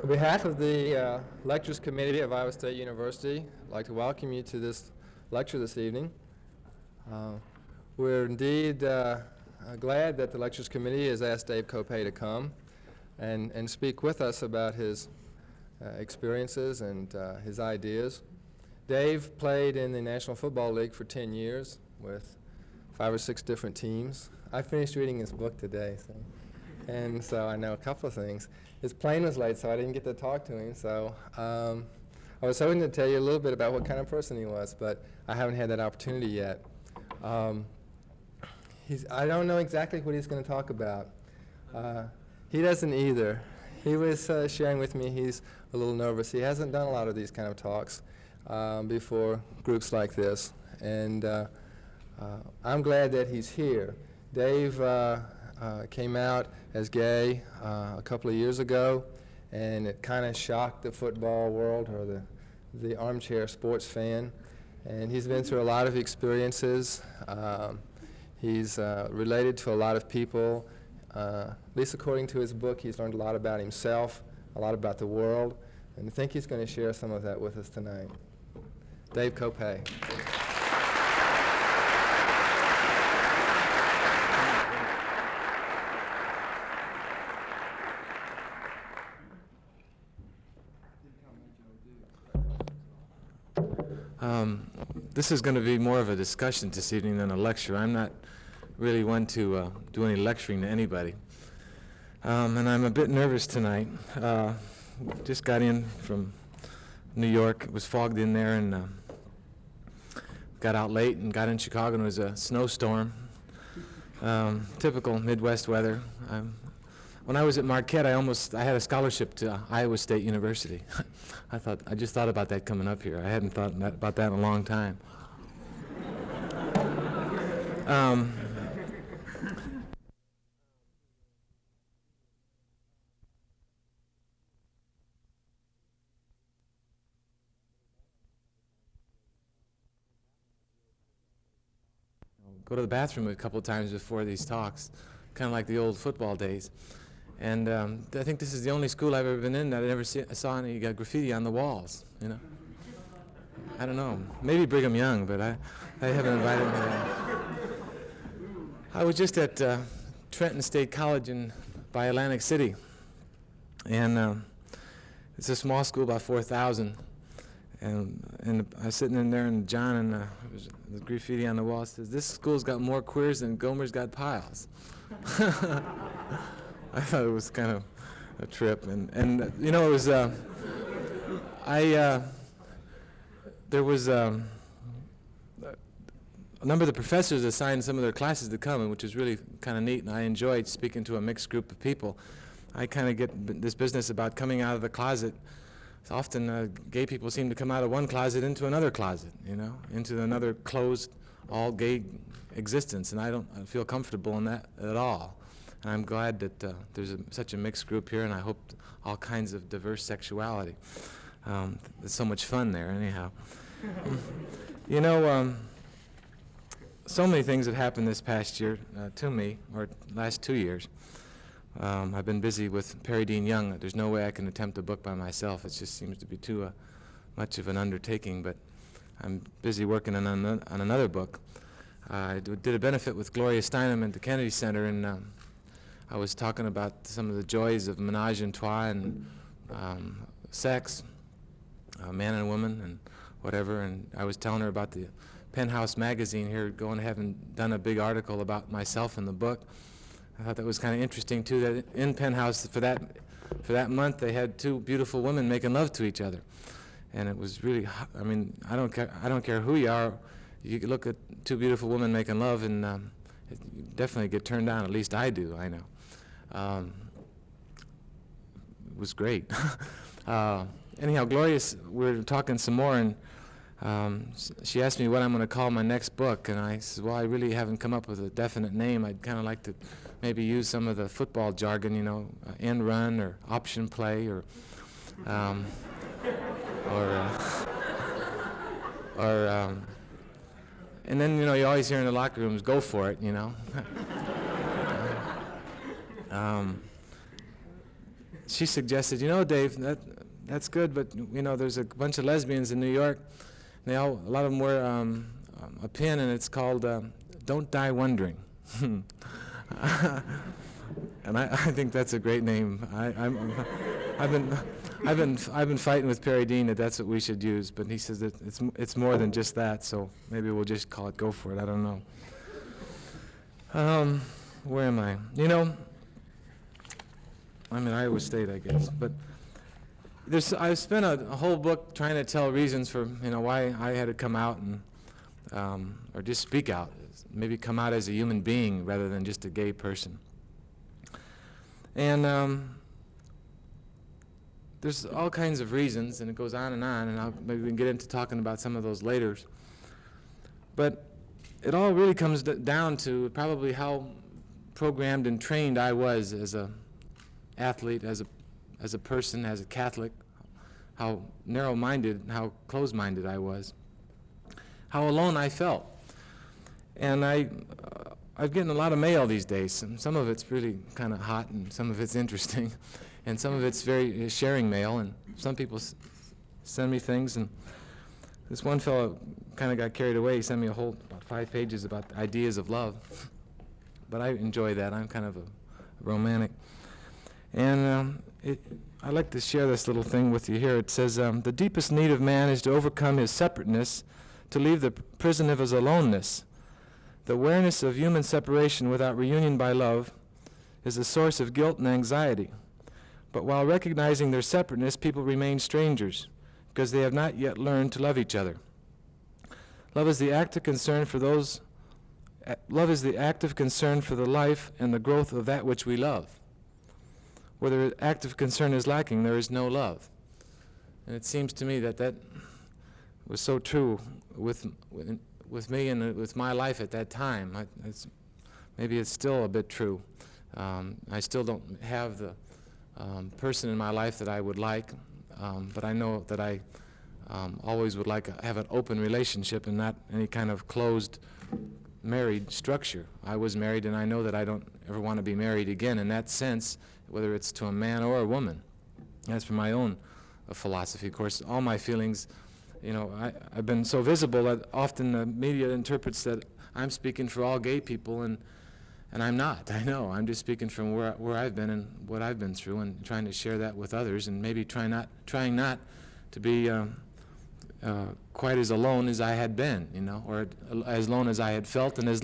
On behalf of the Lectures Committee of Iowa State University, I'd like to welcome you to this lecture this evening. We're indeed glad that the Lectures Committee has asked Dave Kopay to come and speak with us about his experiences and his ideas. Dave played in the National Football League for 10 years with 5 or 6 different teams. I finished reading his book today, and so I know a couple of things. His plane was late, so I didn't get to talk to him. So I was hoping to tell you a little bit about what kind of person he was, but I haven't had that opportunity yet. I don't know exactly what he's going to talk about. He doesn't either. He was sharing with me he's a little nervous. He hasn't done a lot of these kind of talks before groups like this, and I'm glad that he's here. Dave came out as gay a couple of years ago, and it kind of shocked the football world or the armchair sports fan. And he's been through a lot of experiences. He's related to a lot of people. At least according to his book, he's learned a lot about himself, a lot about the world, and I think he's going to share some of that with us tonight. Dave Kopay. This is going to be more of a discussion this evening than a lecture. I'm not really one to do any lecturing to anybody. And I'm a bit nervous tonight. Just got in from New York. It was fogged in there, and got out late and got in Chicago, and it was a snowstorm. Typical Midwest weather. When I was at Marquette, I had a scholarship to Iowa State University. I just thought about that coming up here. I hadn't thought about that in a long time. Go to the bathroom a couple of times before these talks, kind of like the old football days. And I think this is the only school I've ever been in that I never saw any graffiti on the walls, you know. I don't know, maybe Brigham Young, but I haven't invited me there. I was just at Trenton State College by Atlantic City, and it's a small school, about 4,000. And I was sitting in there, and John, and there's graffiti on the wall says, "This school's got more queers than Gomer's got piles." I thought it was kind of a trip, and you know, it was there was a number of the professors assigned some of their classes to come, which was really kind of neat, and I enjoyed speaking to a mixed group of people. I kind of get this business about coming out of the closet. So often gay people seem to come out of one closet into another closet, you know, into another closed, all gay existence, and I don't feel comfortable in that at all. And I'm glad that there's such a mixed group here, and I hope all kinds of diverse sexuality. There's so much fun there, anyhow. You know, so many things have happened this past year to me, or last 2 years. I've been busy with Perry Dean Young. There's no way I can attempt a book by myself. It just seems to be too much of an undertaking, but I'm busy working on another book. I did a benefit with Gloria Steinem at the Kennedy Center, and I was talking about some of the joys of menage a trois and sex, man and woman and whatever, and I was telling her about the Penthouse magazine here going to have done a big article about myself in the book. I thought that was kind of interesting too, that in Penthouse for that month they had 2 beautiful women making love to each other, and it was really, I mean, I don't care who you are, you could look at 2 beautiful women making love, and you definitely get turned on. At least I do, I know. It was great. Anyhow, Gloria, we're talking some more, and she asked me what I'm going to call my next book, and I said, well, I really haven't come up with a definite name. I'd kind of like to maybe use some of the football jargon, you know, end run or option play, or and then, you know, you always hear in the locker rooms, go for it, you know. she suggested, you know, Dave, that's good, but you know, there's a bunch of lesbians in New York. And a lot of them wear a pin, and it's called "Don't Die Wondering." And I think that's a great name. I've been fighting with Perry Dean that that's what we should use, but he says that it's more than just that. So maybe we'll just call it "Go For It." I don't know. Where am I? You know, I'm in Iowa State, I guess, but I've spent a whole book trying to tell reasons for why I had to come out and or just speak out, maybe come out as a human being rather than just a gay person. And there's all kinds of reasons, and it goes on, and maybe we can get into talking about some of those later. But it all really comes down to probably how programmed and trained I was as a athlete, as a person, as a Catholic, how narrow-minded, how closed-minded I was, how alone I felt. And I've gotten a lot of mail these days. Some of it's really kind of hot, and some of it's interesting, and some of it's very sharing mail, and some people send me things, and this one fellow kind of got carried away. He sent me about 5 pages about ideas of love, but I enjoy that. I'm kind of a romantic. And I'd like to share this little thing with you here. It says, the deepest need of man is to overcome his separateness, to leave the prison of his aloneness. The awareness of human separation without reunion by love is a source of guilt and anxiety. But while recognizing their separateness, people remain strangers because they have not yet learned to love each other. Love is the active concern for the life and the growth of that which we love. Where the active concern is lacking, there is no love. And it seems to me that was so true with me and with my life at that time. Maybe it's still a bit true. I still don't have the person in my life that I would like, but I know that I always would like to have an open relationship and not any kind of closed married structure. I was married, and I know that I don't ever want to be married again in that sense, whether it's to a man or a woman. As for my own philosophy, of course, all my feelings, I've been so visible that often the media interprets that I'm speaking for all gay people, and I'm not. I know. I'm just speaking from where I've been and what I've been through, and trying to share that with others, and maybe trying not to be quite as alone as I had been, or as alone as I had felt, and as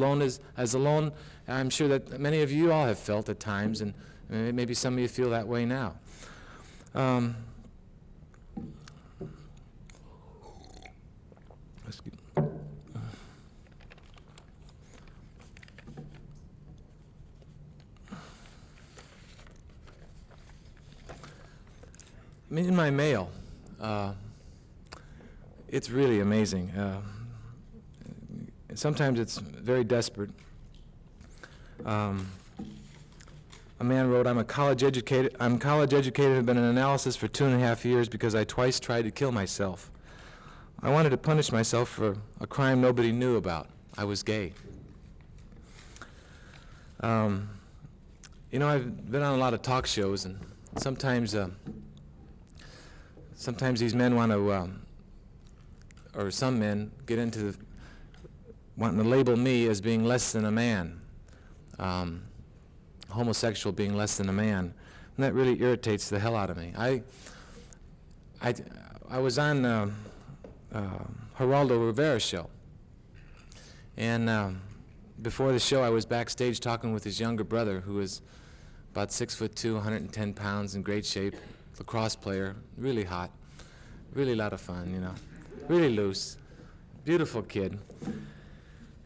alone I'm sure that many of you all have felt at times, and maybe some of you feel that way now. In my mail, it's really amazing. Sometimes it's very desperate. A man wrote, I'm college educated, have been in analysis for 2.5 years because I twice tried to kill myself. I wanted to punish myself for a crime nobody knew about. I was gay. I've been on a lot of talk shows, and sometimes these men want to, or some men get into wanting to label me as being less than a man. Homosexual being less than a man, and that really irritates the hell out of me. I was on Geraldo Rivera's show, and before the show I was backstage talking with his younger brother, who was about 6'2", 110 pounds, in great shape, lacrosse player, really hot, really a lot of fun, really loose, beautiful kid.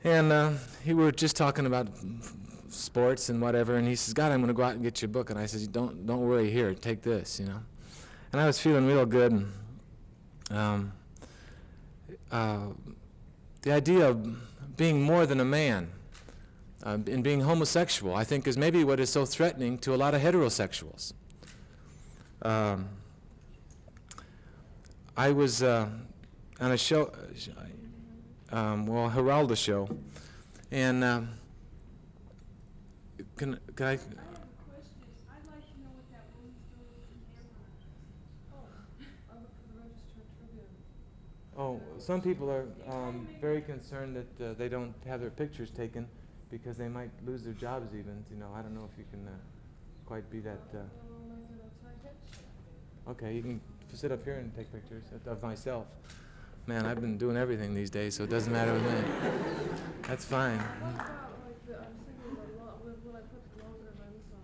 And we were just talking about sports and whatever, and he says, God, I'm going to go out and get your book. And I said, don't worry, here, take this, And I was feeling real good. And the idea of being more than a man and being homosexual, I think, is maybe what is so threatening to a lot of heterosexuals. I was on a show, Geraldo show, and can I? I'd like to know what that woman's doing some people are very concerned that they don't have their pictures taken because they might lose their jobs even. You know, I don't know if you can quite be that. Okay, you can sit up here and take pictures of myself. Man, I've been doing everything these days, so it doesn't matter with me. That's fine. I'm thinking a lot when I put longer events on.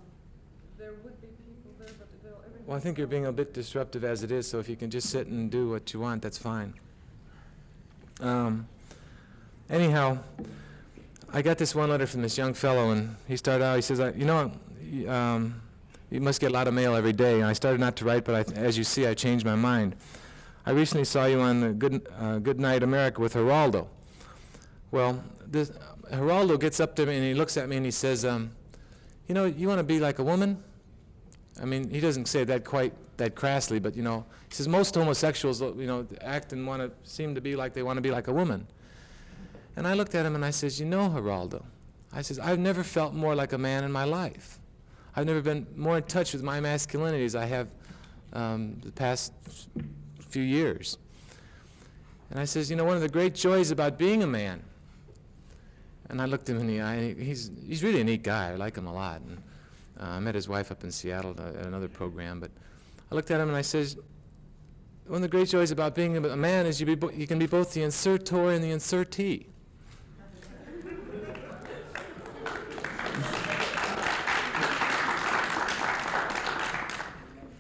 There would be people there, but everybody. Well, I think you're being a bit disruptive as it is, so if you can just sit and do what you want, that's fine. Anyhow, I got this one letter from this young fellow, and he started out, he says, you know, you must get a lot of mail every day. And I started not to write, but as you see, I changed my mind. I recently saw you on the Good Night America with Geraldo. Well, Geraldo gets up to me and he looks at me and he says, you know, you want to be like a woman? I mean, he doesn't say that quite that crassly, but, you know, he says most homosexuals, you know, act and seem to be like they want to be like a woman. And I looked at him and I says, you know, Geraldo, I says, I've never felt more like a man in my life. I've never been more in touch with my masculinity as I have the past few years. And I says, you know, one of the great joys about being a man, and I looked him in the eye, and he's really a neat guy. I like him a lot. And I met his wife up in Seattle at another program, but I looked at him and I says, one of the great joys about being a man is you can be both the insertor and the insertee.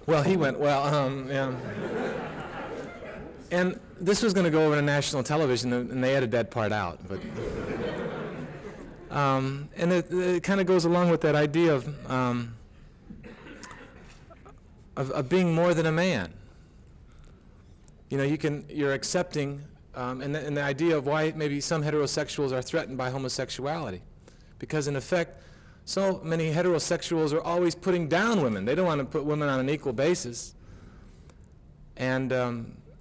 Well, he went, well, yeah. And this was going to go over to national television, and they edited that part out. But, and it kind of goes along with that idea of being more than a man. You know, you're accepting, and the idea of why maybe some heterosexuals are threatened by homosexuality, because in effect, so many heterosexuals are always putting down women. They don't want to put women on an equal basis. And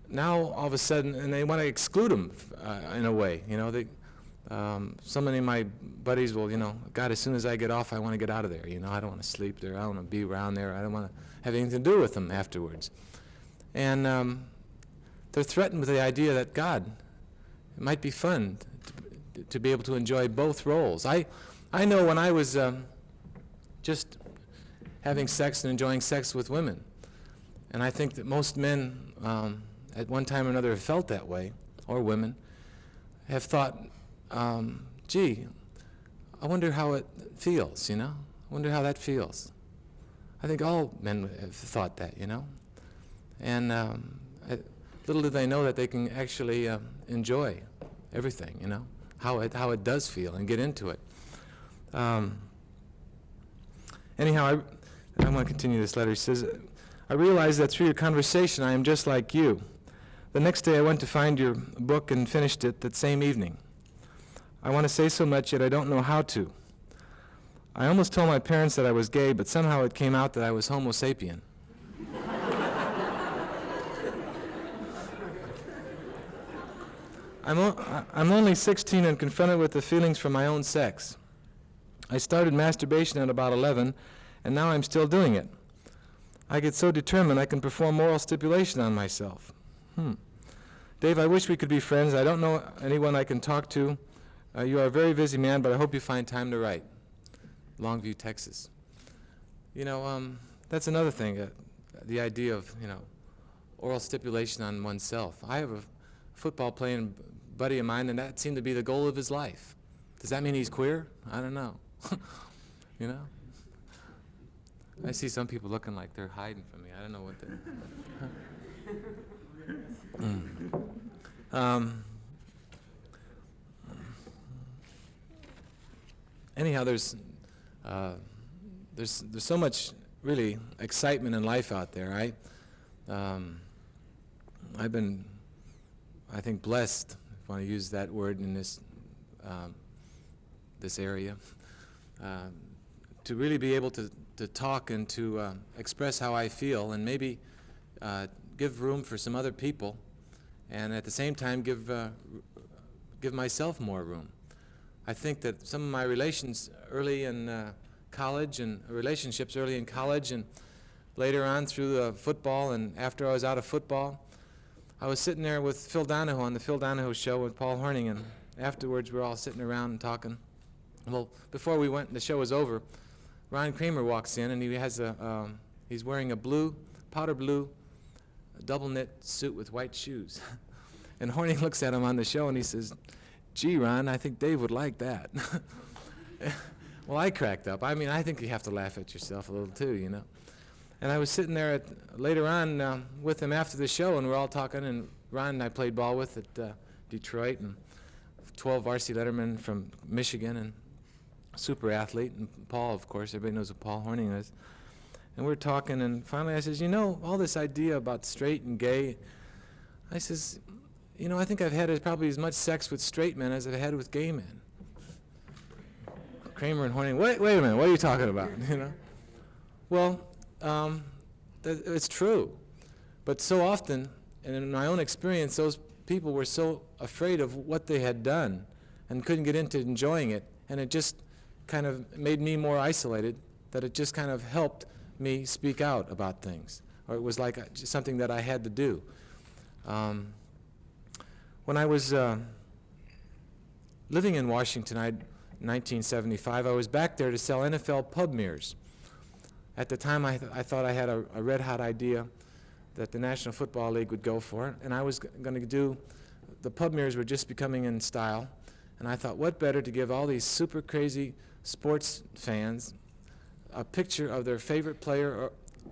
now, all of a sudden, and they want to exclude them in a way. You know, so many of my buddies will, you know, God, as soon as I get off, I want to get out of there. You know, I don't want to sleep there. I don't want to be around there. I don't want to have anything to do with them afterwards. And they're threatened with the idea that, God, it might be fun to be able to enjoy both roles. I know when I was just having sex and enjoying sex with women, and I think that most men at one time or another have felt that way, or women, have thought, gee, I wonder how it feels, you know? I wonder how that feels. I think all men have thought that, you know? And little do they know that they can actually enjoy everything, you know? How it does feel and get into it. Anyhow, I want to continue this letter. He says, I realize that through your conversation I am just like you. The next day I went to find your book and finished it that same evening. I want to say so much, yet I don't know how to. I almost told my parents that I was gay, but somehow it came out that I was Homo sapien. I'm only 16 and confronted with the feelings for my own sex. I started masturbation at about 11, and now I'm still doing it. I get so determined I can perform oral stipulation on myself. Dave, I wish we could be friends. I don't know anyone I can talk to. You are a very busy man, but I hope you find time to write. Longview, Texas. You know, that's another thing, the idea of, you know, oral stipulation on oneself. I have a football playing buddy of mine, and that seemed to be the goal of his life. Does that mean he's queer? I don't know. You know? I see some people looking like they're hiding from me. I don't know what they're... Anyhow, there's so much really excitement in life out there. I've been, I think, blessed, if I want to use that word in this this area, to really be able to talk and to express how I feel, and maybe give room for some other people, and at the same time give myself more room. I think that some of my relations early in college, and relationships early in college and later on through football and after I was out of football, I was sitting there with Phil Donahue on the Phil Donahue show with Paul Horning, and afterwards we were all sitting around and talking. Well, before we went and the show was over, Ron Kramer walks in and he has he's wearing a powder blue, double knit suit with white shoes. And Horning looks at him on the show and he says, "Gee, Ron, I think Dave would like that." Well, I cracked up. I mean, I think you have to laugh at yourself a little too, you know. And I was sitting there later on with him after the show, and we're all talking, and Ron and I played ball with at Detroit, and 12 varsity letterman from Michigan, and super athlete, and Paul, of course, everybody knows who Paul Horning is. And we're talking, and finally I says, "You know, all this idea about straight and gay," I says, "You know, I think I've had probably as much sex with straight men as I've had with gay men." Kramer and Horning, wait a minute, what are you talking about? You know? Well, it's true. But so often, and in my own experience, those people were so afraid of what they had done and couldn't get into enjoying it, and it just kind of made me more isolated, that it just kind of helped me speak out about things, or it was like just something that I had to do. When I was living in Washington, in 1975, I was back there to sell NFL pub mirrors. At the time, I thought I had a red-hot idea that the National Football League would go for, and I was going to do, the pub mirrors were just becoming in style, and I thought, what better to give all these super crazy sports fans a picture of their favorite player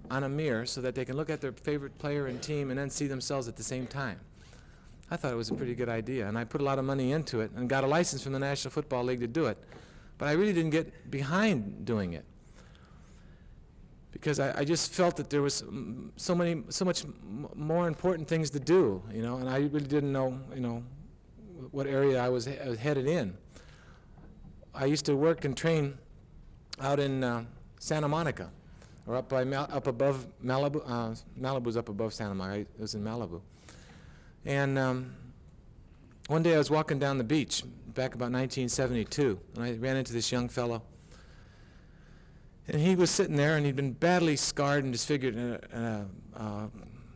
on a mirror so that they can look at their favorite player and team and then see themselves at the same time. I thought it was a pretty good idea, and I put a lot of money into it and got a license from the National Football League to do it. But I really didn't get behind doing it because I just felt that there was so much more important things to do, you know, and I really didn't know, you know, what area I was headed in. I used to work and train out in Santa Monica, or up above Malibu. Malibu's up above Santa Monica. It was in Malibu. And one day I was walking down the beach back about 1972, and I ran into this young fellow. And he was sitting there, and he'd been badly scarred and disfigured in an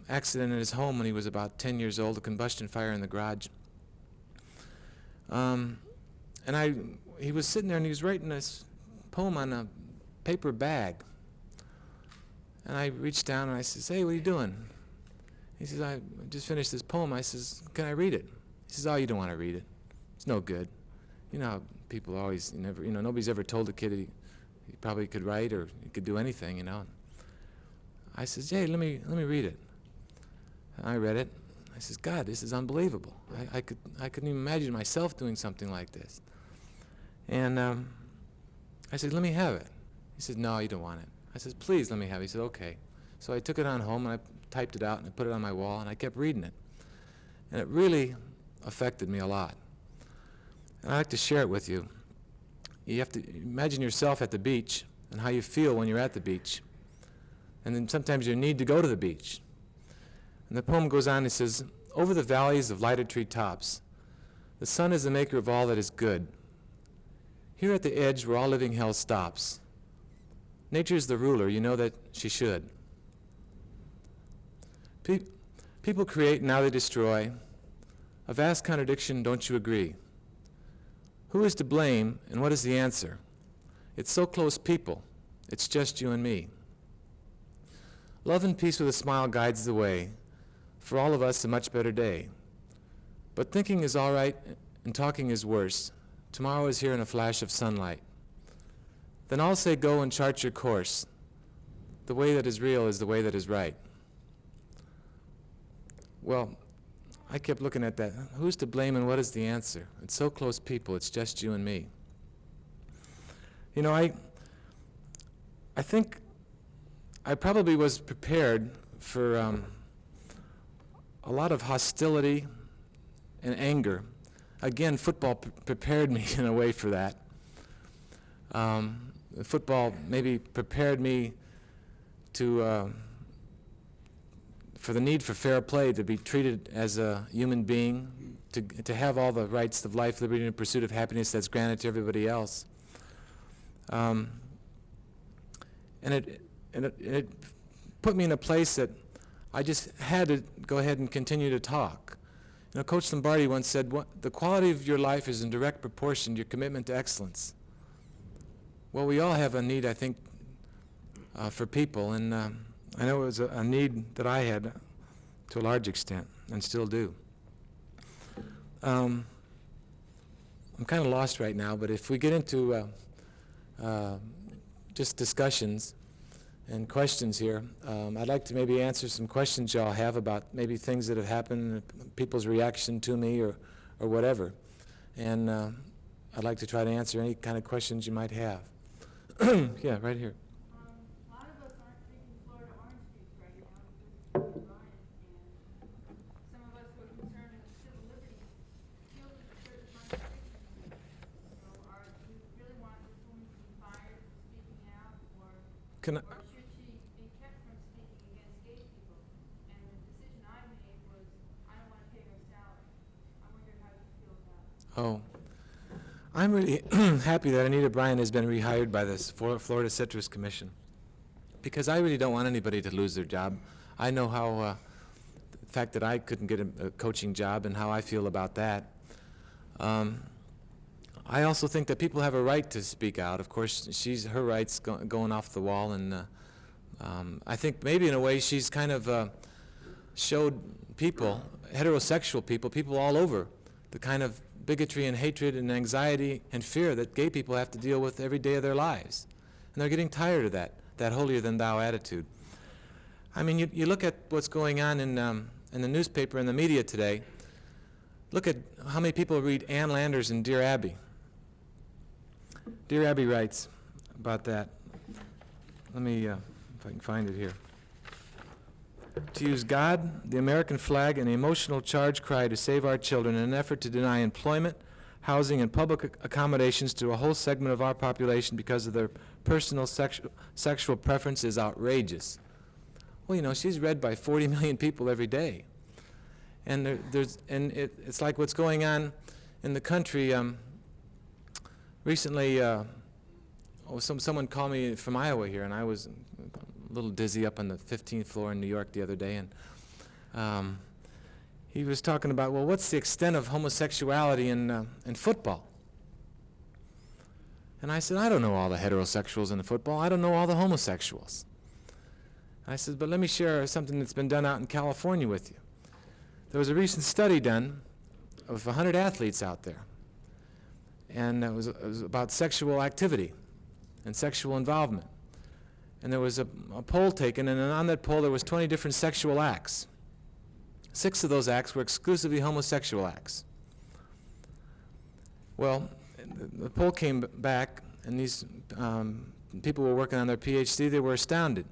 accident in his home when he was about 10 years old, a combustion fire in the garage. He was sitting there, and he was writing this poem on a paper bag. And I reached down, and I says, "Hey, what are you doing?" He says, "I just finished this poem." I says, "Can I read it?" He says, "Oh, you don't want to read it. It's no good." You know how people always, nobody's ever told a kid he probably could write or he could do anything, you know. I says, "Hey, let me read it." And I read it. I says, "God, this is unbelievable. I couldn't even imagine myself doing something like this." And I said, "Let me have it." He said, "No, you don't want it." I says, "Please, let me have it." He said, "Okay." So I took it on home, and I typed it out, and I put it on my wall, and I kept reading it. And it really affected me a lot. And I'd like to share it with you. You have to imagine yourself at the beach and how you feel when you're at the beach. And then sometimes you need to go to the beach. And the poem goes on, it says, "Over the valleys of lighted tree tops, the sun is the maker of all that is good. Here at the edge where all living hell stops, nature is the ruler, you know that she should. People create, now they destroy. A vast contradiction, don't you agree? Who is to blame, and what is the answer? It's so close, people. It's just you and me. Love and peace with a smile guides the way. For all of us, a much better day. But thinking is all right, and talking is worse. Tomorrow is here in a flash of sunlight. Then I'll say go and chart your course. The way that is real is the way that is right." Well, I kept looking at that. Who's to blame and what is the answer? It's so close, people. It's just you and me. You know, I think I probably was prepared for a lot of hostility and anger. Again, football prepared me in a way for that. Football maybe prepared me to for the need for fair play, to be treated as a human being, to have all the rights of life, liberty, and pursuit of happiness that's granted to everybody else. And it put me in a place that I just had to go ahead and continue to talk. You know, Coach Lombardi once said, the quality of your life is in direct proportion to your commitment to excellence. Well, we all have a need, I think, for people, and I know it was a need that I had to a large extent, and still do. I'm kind of lost right now, but if we get into just discussions and questions here, I'd like to maybe answer some questions y'all have about maybe things that have happened, people's reaction to me, or whatever. And I'd like to try to answer any kind of questions you might have. Yeah, right here. A lot of us aren't taking Florida orange juice right now because of Brian, and some of us who are concerned with civil liberties feel that there's a certain amount of stigma. Do you really want this woman to be fired for speaking out, or Can I, should she be kept from speaking against gay people? And the decision I made was I don't want to pay her salary. I wonder how you feel about it. oh. I'm really happy that Anita Bryant has been rehired by this Florida Citrus Commission, because I really don't want anybody to lose their job. I know how, the fact that I couldn't get a coaching job and how I feel about that. I also think that people have a right to speak out. Of course, her right's going off the wall, and I think maybe in a way she's kind of showed people, heterosexual people all over, the kind of bigotry and hatred and anxiety and fear that gay people have to deal with every day of their lives. And they're getting tired of that holier-than-thou attitude. I mean, you look at what's going on in the newspaper and the media today. Look at how many people read Ann Landers and Dear Abby. Dear Abby writes about that. Let me, if I can find it here. To use God, the American flag, and the emotional charge cry to save our children in an effort to deny employment, housing, and public accommodations to a whole segment of our population because of their personal sexual preference is outrageous. Well, you know, she's read by 40 million people every day. And it's like what's going on in the country. Recently, someone called me from Iowa here, and I was a little dizzy up on the 15th floor in New York the other day, and he was talking about, well, what's the extent of homosexuality in football? And I said, I don't know all the heterosexuals in the football. I don't know all the homosexuals. I said, but let me share something that's been done out in California with you. There was a recent study done of 100 athletes out there, and it was about sexual activity and sexual involvement. And there was a poll taken, and on that poll there was 20 different sexual acts. 6 of those acts were exclusively homosexual acts. Well, the poll came back, and these people were working on their PhD. They were astounded.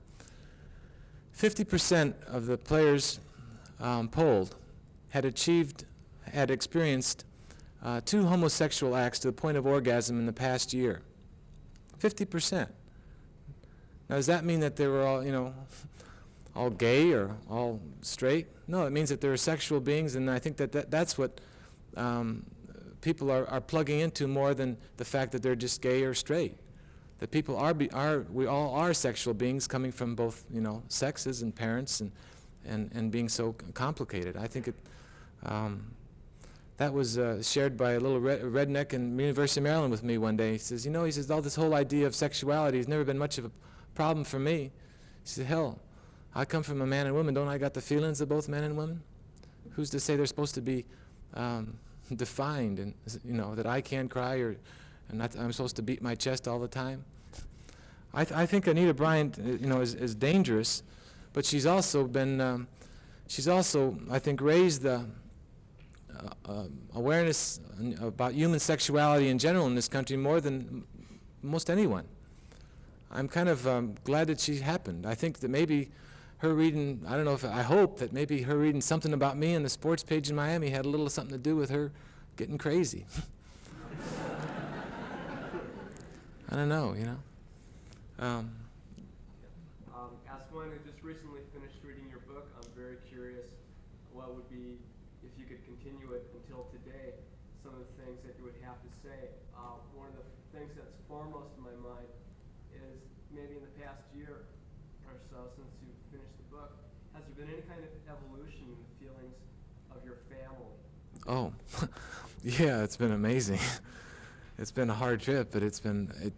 50% of the players polled had experienced 2 homosexual acts to the point of orgasm in the past year. 50%. Now, does that mean that they were all, all gay or all straight? No, it means that they're sexual beings, and I think that's what people are plugging into more than the fact that they're just gay or straight. That people we all are sexual beings coming from both, sexes and parents and being so complicated. I think that was shared by a little redneck in the University of Maryland with me one day. He says, all this whole idea of sexuality has never been much of a problem for me. He said, hell, I come from a man and woman. Don't I got the feelings of both men and women? Who's to say they're supposed to be defined, and that I can't cry and I'm supposed to beat my chest all the time? I think Anita Bryant, is dangerous, but she's also been, I think, raised the awareness about human sexuality in general in this country more than most anyone. I'm kind of glad that she happened. I think that maybe her reading, I hope that maybe her reading something about me on the sports page in Miami had a little something to do with her getting crazy. I don't know, As someone who just recently finished reading your book, I'm very curious what would be, if you could continue it until today, some of the things that you would have to say. One of the things that's foremost in my mind is maybe in the past year or so since you finished the book, has there been any kind of evolution in the feelings of your family? Oh, yeah, it's been amazing. It's been a hard trip, but it's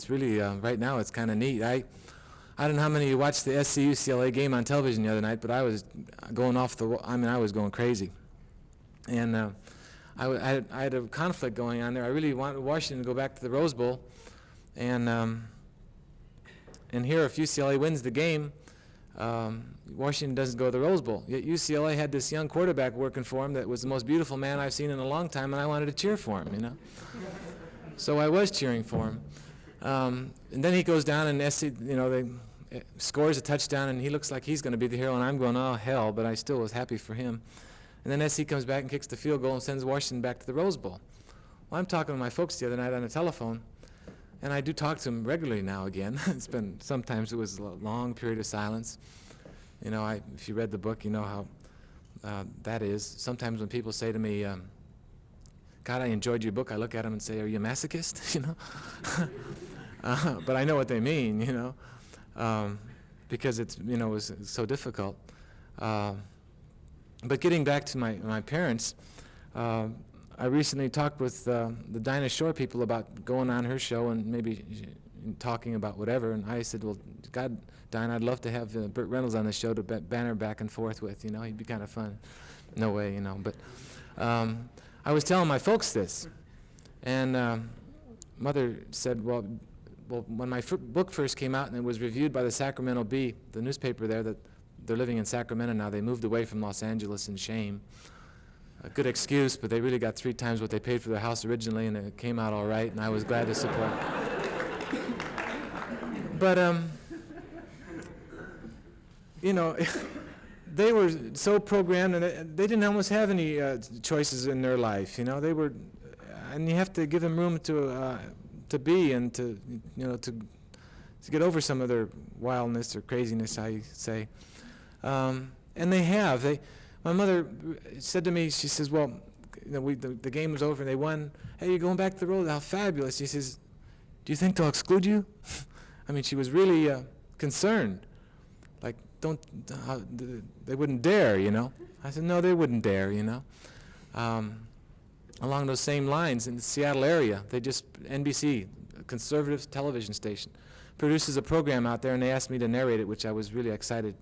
really, right now it's kind of neat. I don't know how many of you watched the SC-UCLA game on television the other night, but I was going I was going crazy. And I had a conflict going on there. I really wanted Washington to go back to the Rose Bowl. And here, if UCLA wins the game, Washington doesn't go to the Rose Bowl. Yet UCLA had this young quarterback working for him that was the most beautiful man I've seen in a long time, and I wanted to cheer for him, you know. So I was cheering for him. And then he goes down and SC, they scores a touchdown, and he looks like he's going to be the hero, and I'm going, oh, hell, but I still was happy for him. And then SC comes back and kicks the field goal and sends Washington back to the Rose Bowl. Well, I'm talking to my folks the other night on the telephone, and I do talk to them regularly now again. Sometimes it was a long period of silence. You know, if you read the book, you know how that is. Sometimes when people say to me, God, I enjoyed your book, I look at them and say, are you a masochist? You know? But I know what they mean, you know, because it was so difficult. But getting back to my parents, I recently talked with the Dinah Shore people about going on her show and maybe talking about whatever, and I said, well, God, Dinah, I'd love to have Burt Reynolds on the show to banter back and forth with, you know, he'd be kind of fun. No way, you know, but I was telling my folks this, and Mother said, well, when my book first came out and it was reviewed by the Sacramento Bee, the newspaper there, that they're living in Sacramento now, they moved away from Los Angeles in shame. A good excuse, but they really got 3 times what they paid for their house originally, and it came out all right, and I was glad to support. But, you know, they were so programmed, and they didn't almost have any choices in their life, you know. They were, and you have to give them room to be and to, you know, to get over some of their wildness or craziness, I say. And they have. My mother said to me, she says, well, you know, the game was over and they won. Hey, you're going back to the road? How fabulous. She says, do you think they'll exclude you? I mean, she was really concerned. Like, they wouldn't dare, you know. I said, no, they wouldn't dare, you know. Along those same lines, in the Seattle area, NBC, a conservative television station, produces a program out there, and they asked me to narrate it, which I was really excited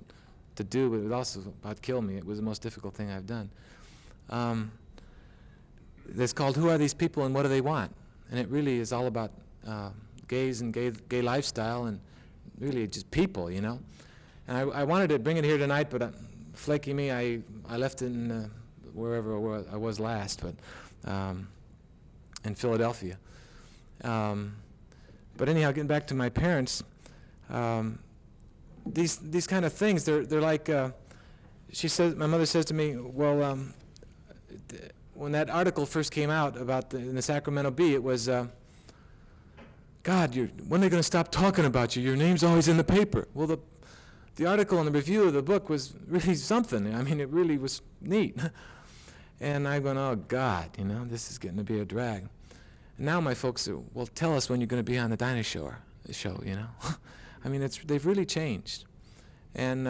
to do, but it would also about kill me. It was the most difficult thing I've done. It's called Who Are These People and What Do They Want? And it really is all about gays and gay lifestyle and really just people, you know. And I wanted to bring it here tonight, but flaky me, I left it in wherever I was last, but in Philadelphia. But anyhow, getting back to my parents, these kind of things, they're like, my mother says to me, well, when that article first came out about in the Sacramento Bee, it was, God, when are they going to stop talking about you? Your name's always in the paper. Well, the article and the review of the book was really something. I mean, it really was neat. And I'm going, oh, God, you know, this is getting to be a drag. And now my folks are, well, tell us when you're going to be on the Dinah show, you know. I mean, they've really changed. And,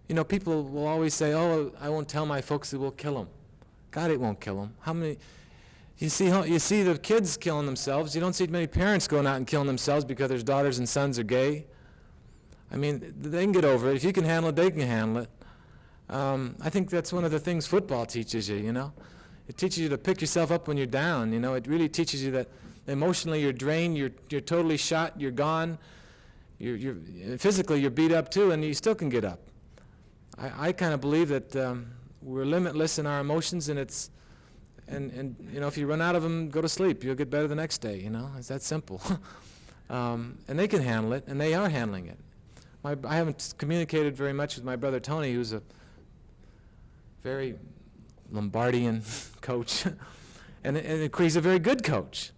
you know, people will always say, oh, I won't tell my folks, it will kill them. God, it won't kill them. How many, you see the kids killing themselves. You don't see many parents going out and killing themselves because their daughters and sons are gay. I mean, they can get over it. If you can handle it, they can handle it. I think that's one of the things football teaches you, you know. It teaches you to pick yourself up when you're down, you know. It really teaches you that emotionally you're drained, you're totally shot, you're gone. You're physically you're beat up too, and you still can get up. I kind of believe that we're limitless in our emotions, and and you know, if you run out of them, go to sleep. You'll get better the next day. You know, it's that simple. And they can handle it, and they are handling it. I haven't communicated very much with my brother Tony, who's a very Lombardian coach, and he's a very good coach,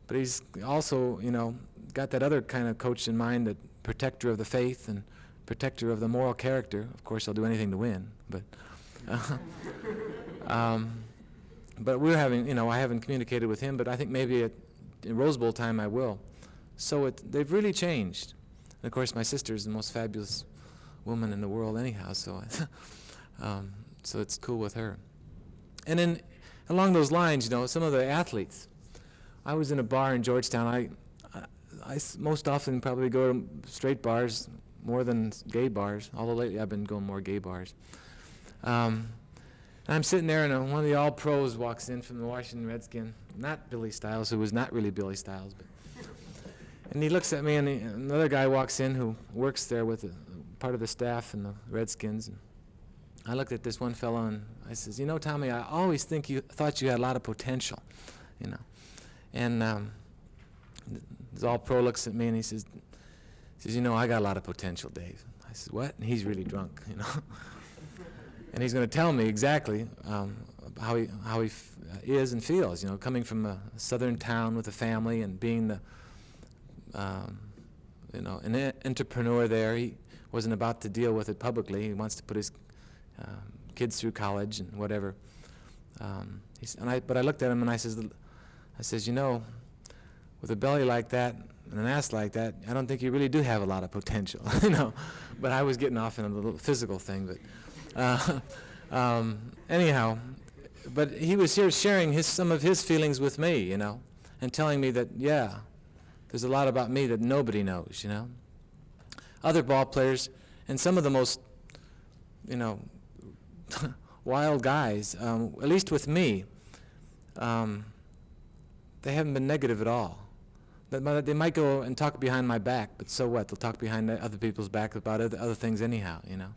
but he's also, you know, got that other kind of coach in mind, that protector of the faith and protector of the moral character. Of course, he'll do anything to win, but but we're having, you know, I haven't communicated with him, but I think maybe in Rose Bowl time I will. So they've really changed. And of course, my sister is the most fabulous woman in the world anyhow, so so it's cool with her. And then along those lines, you know, some of the athletes. I was in a bar in Georgetown. I most often probably go to straight bars more than gay bars, although lately I've been going more gay bars. And I'm sitting there, and one of the all-pros walks in from the Washington Redskins, not Billy Stiles, who was not really Billy Stiles, but and he looks at me, and another guy walks in who works there with part of the staff in the Redskins. And I looked at this one fellow, and I says, you know, Tommy, I always thought you had a lot of potential, you know. And this all-pro looks at me, and he says, you know, I got a lot of potential, Dave. I said, what? And he's really drunk, you know. And he's going to tell me exactly how he is and feels, you know, coming from a southern town with a family and being the, you know, an entrepreneur there. He wasn't about to deal with it publicly. He wants to put his kids through college and whatever. But I looked at him and I says, you know, with a belly like that and an ass like that, I don't think you really do have a lot of potential, you know. But I was getting off in a little physical thing, but. Anyhow, but he was here sharing some of his feelings with me, you know, and telling me that, yeah, there's a lot about me that nobody knows, you know. Other ball players, and some of the most, you know, wild guys, at least with me, they haven't been negative at all. They might go and talk behind my back, but so what? They'll talk behind other people's back about other things anyhow, you know.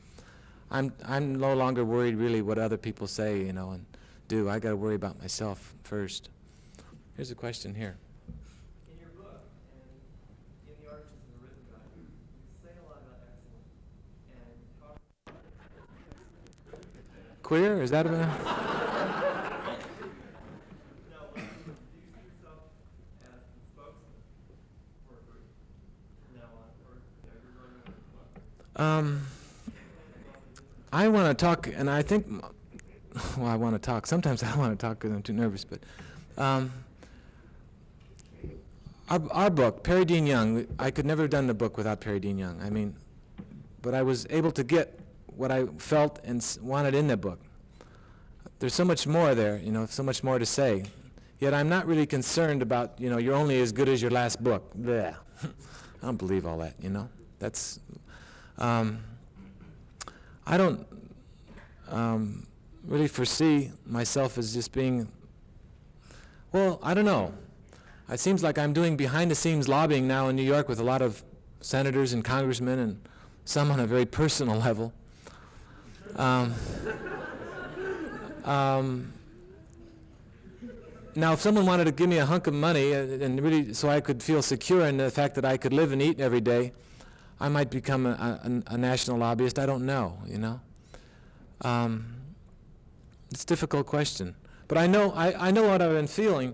I'm no longer worried really what other people say, you know, and do. I got to worry about myself first. Here's a question here. In your book and in the articles in the written guide, you say a lot about excellence and talk. Queer? Is that a... No, do you see yourself as the spokesman for a group from now on, or you're running with the book? I want to talk, and I think, well, I want to talk. Sometimes I don't want to talk because I'm too nervous, but our book, Perry Dean Young, I could never have done the book without Perry Dean Young. I mean, but I was able to get what I felt and wanted in the book. There's so much more there, you know, so much more to say. Yet I'm not really concerned about, you know, you're only as good as your last book. Blech. I don't believe all that, you know. That's... I don't really foresee myself as just being, well, I don't know. It seems like I'm doing behind-the-scenes lobbying now in New York with a lot of senators and congressmen, and some on a very personal level. Now, if someone wanted to give me a hunk of money and really so I could feel secure in the fact that I could live and eat every day, I might become a national lobbyist. I don't know, you know. It's a difficult question. But I know what I've been feeling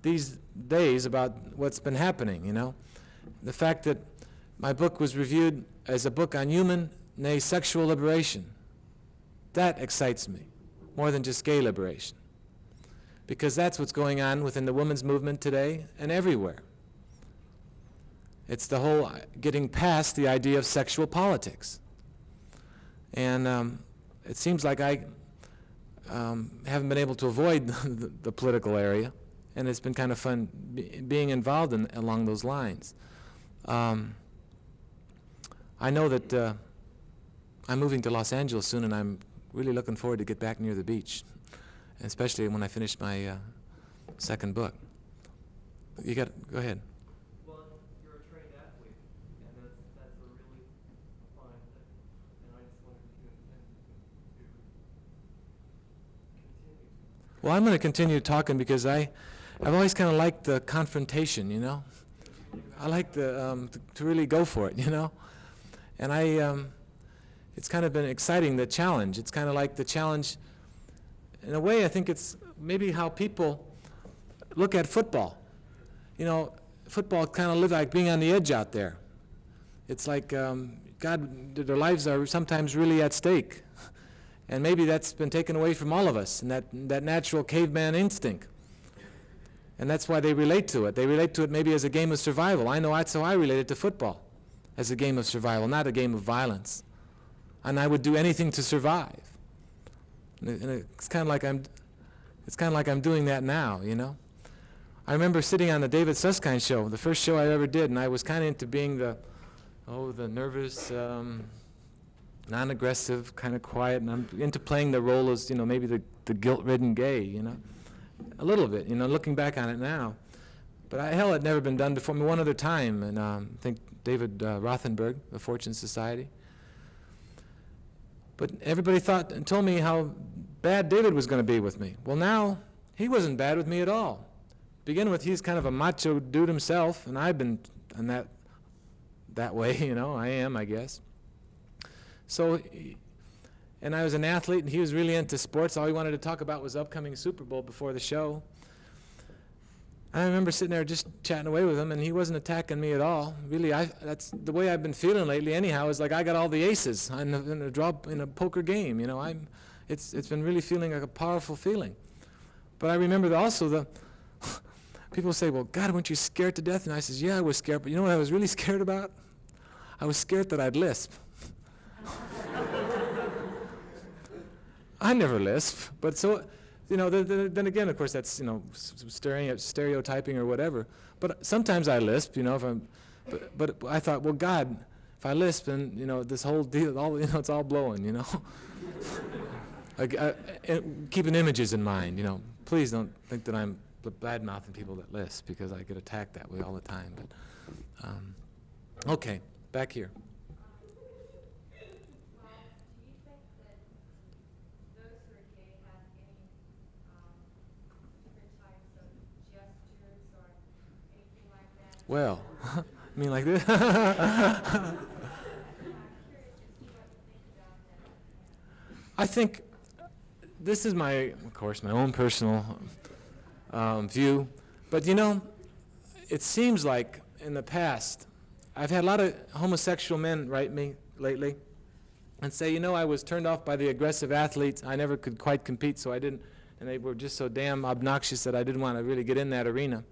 these days about what's been happening, you know. The fact that my book was reviewed as a book on human, nay, sexual liberation. That excites me more than just gay liberation. Because that's what's going on within the women's movement today and everywhere. It's the whole getting past the idea of sexual politics. And it seems like I haven't been able to avoid the political area, and it's been kind of fun being involved along those lines. I know that I'm moving to Los Angeles soon, and I'm really looking forward to get back near the beach, especially when I finish my second book. Go ahead. Well, I'm going to continue talking because I've always kind of liked the confrontation, you know. I like to really go for it, you know. And it's kind of been exciting, the challenge. It's kind of like the challenge, in a way, I think it's maybe how people look at football. You know, football kind of lives like being on the edge out there. It's like, God, their lives are sometimes really at stake. And maybe that's been taken away from all of us, and that natural caveman instinct. And that's why they relate to it. They relate to it maybe as a game of survival. I know that's how I related to football, as a game of survival, not a game of violence. and I would do anything to survive. And it's kind of like I'm doing that now, you know. I remember sitting on the David Susskind show, the first show I ever did, and I was kind of into being the nervous, non-aggressive, kind of quiet, and I'm into playing the role as, you know, maybe the guilt-ridden gay, you know, a little bit, you know, looking back on it now. But hell, it had never been done before me one other time, and I think David Rothenberg, the Fortune Society. But everybody thought and told me how bad David was going to be with me. Well, now, he wasn't bad with me at all. To begin with, he's kind of a macho dude himself, and I've been in that way, you know, I am, I guess. So, and I was an athlete, and he was really into sports. All he wanted to talk about was the upcoming Super Bowl before the show. I remember sitting there just chatting away with him, and he wasn't attacking me at all. Really, that's the way I've been feeling lately. Anyhow, is like I got all the aces in a poker game. You know, it's been really feeling like a powerful feeling. But I remember also people say, "Well, God, weren't you scared to death?" And I says, "Yeah, I was scared, but you know what I was really scared about? I was scared that I'd lisp." I never lisp, but so. You know, then again, of course, that's, you know, stereotyping or whatever. But sometimes I lisp, you know, but I thought, well, God, if I lisp, then, you know, this whole deal, you know, it's all blowing, you know. Keeping images in mind, you know. Please don't think that I'm bad-mouthing people that lisp, because I get attacked that way all the time. But okay, back here. Well, I mean like this. I think this is of course, my own personal view, but you know, it seems like in the past, I've had a lot of homosexual men write me lately and say, you know, I was turned off by the aggressive athletes. I never could quite compete, so I didn't, and they were just so damn obnoxious that I didn't want to really get in that arena.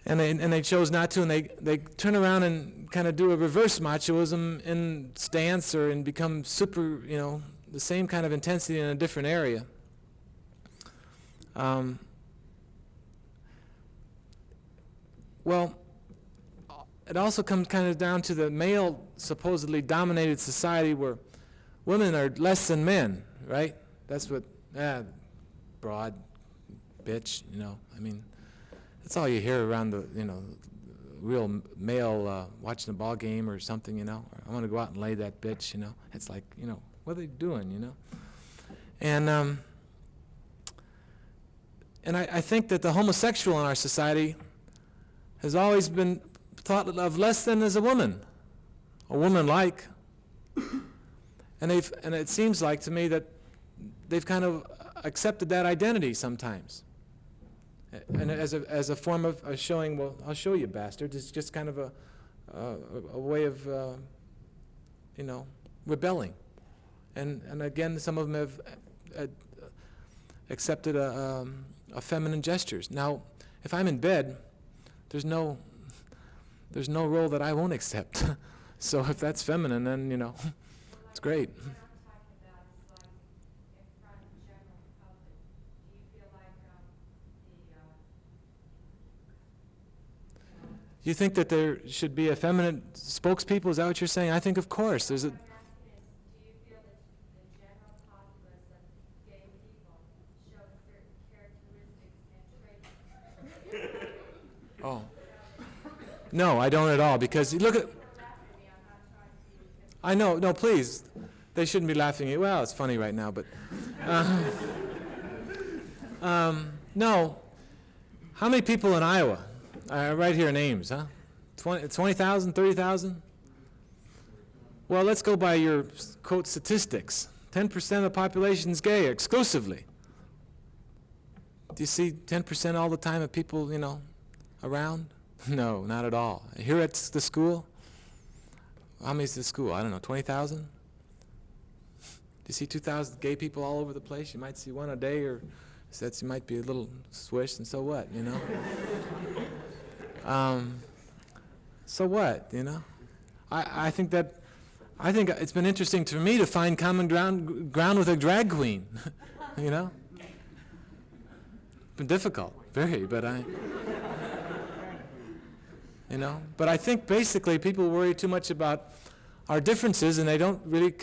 And they chose not to, and they turn around and kind of do a reverse machoism in stance or and become super, you know, the same kind of intensity in a different area. Well, it also comes kind of down to the male supposedly dominated society where women are less than men, right? That's what, broad bitch, you know, I mean. That's all you hear around the, you know, real male watching a ball game or something, you know. Or I want to go out and lay that bitch, you know. It's like, you know, what are they doing, you know? And I think that the homosexual in our society has always been thought of less than as a woman-like. And it seems like to me that they've kind of accepted that identity sometimes. And as a form of showing, well, I'll show you, bastard. It's just kind of a way of, you know, rebelling. And again, some of them have accepted a feminine gestures. Now, if I'm in bed, there's no role that I won't accept. So if that's feminine, then, you know, it's great. You think that there should be a feminine spokespeople? Is that what you're saying? I think, of course, there's a. Do you feel that the general populace of gay people show certain characteristics and traits? Oh. No, I don't at all, because you look at. I know, no, please. They shouldn't be laughing at you. Well, it's funny right now, but. No. How many people in Iowa? Right here, names, huh? 20,000, 30,000? Well, let's go by your, quote, statistics. 10% of the population is gay exclusively. Do you see 10% all the time of people, you know, around? No, not at all. Here at the school, how many is the school? I don't know, 20,000? Do you see 2,000 gay people all over the place? You might see one a day, or that might be a little swish, and so what, you know? So what, you know? I think that I think it's been interesting to me to find common ground with a drag queen, you know? Been difficult, very, but you know? But I think basically people worry too much about our differences, and they don't really,